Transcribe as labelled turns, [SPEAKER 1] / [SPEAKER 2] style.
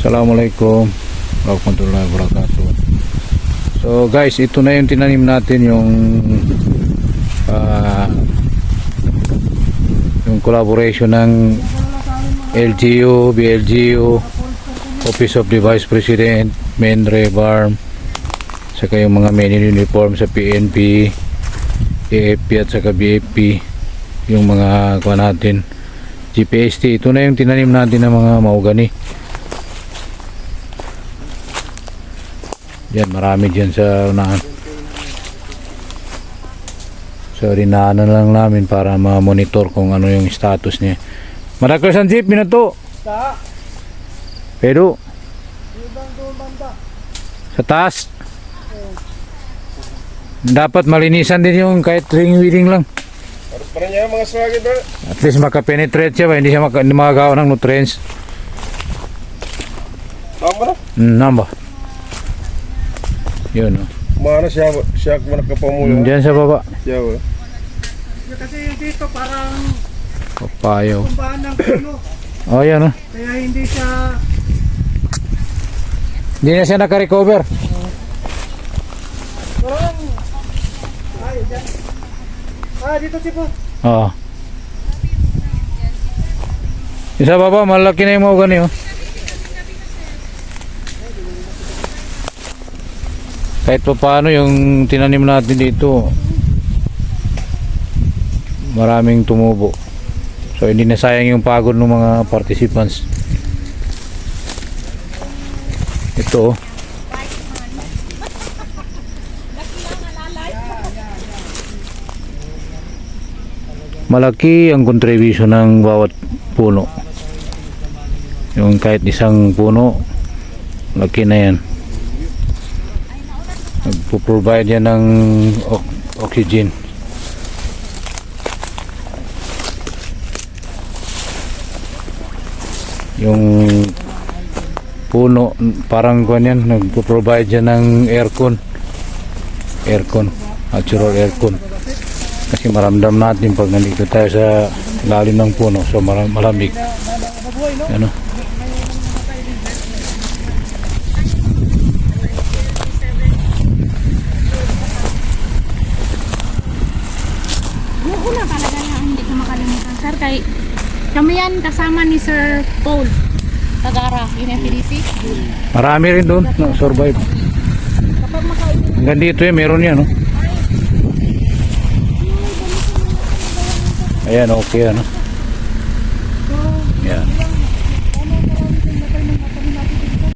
[SPEAKER 1] Assalamualaikum warahmatullahi wabarakatuh. So guys, ito na yung tinanim natin, yung collaboration ng LGU, BLGU, Office of the Vice President, Menre Barm, saka yung mga men in uniform sa PNP, AFP at saka BFP, yung mga kuha natin GPST. Ito na yung tinanim natin ng mga mahogany. Yan, marami dyan sa unahan. So rinaanan lang namin para ma-monitor kung ano yung status niya. Marakas ang jeep, minato. Pero sa taas dapat malinisan din yung kahit ring weeding lang.
[SPEAKER 2] Para niya mga swagi bro.
[SPEAKER 1] At least makapenetrate siya ba, hindi siya makagawa ng nutrients.
[SPEAKER 2] Tama na.
[SPEAKER 1] Namba. Yun, oh.
[SPEAKER 2] Mana siya kung nakapamulo.
[SPEAKER 1] Diyan sa baba.
[SPEAKER 2] Siya bro.
[SPEAKER 3] Kasi dito parang
[SPEAKER 1] Papayo.
[SPEAKER 3] kumbahan ng puno.
[SPEAKER 1] Oh, yan, oh.
[SPEAKER 3] Kaya hindi siya
[SPEAKER 1] Hindi na siya naka-recover.
[SPEAKER 3] parang ay dyan. Dito si po.
[SPEAKER 1] Oo. Isa baba, malaki na yung mahogany, oh. Kahit pa paano yung tinanim natin dito, maraming tumubo. So hindi na sayang yung pagod ng mga participants. Ito, oh. Malaki ang contribution ng bawat puno. Yung kahit isang puno, laki na yan. Nagpo-provide yan ng oxygen. Yung puno parang ganyan, nagpo-provide yan ng aircon, natural aircon. Kasi maramdam natin pag nandito tayo sa lalim ng puno, so malamig. Ano?
[SPEAKER 4] Una talaga na hindi ko makalimutan, sir. Kay kami yan kasama ni Sir Paul Tagara, UNFDC.
[SPEAKER 1] Marami rin doon na survive. Hanggang dito meron yan, no? Ayan, okay, ano?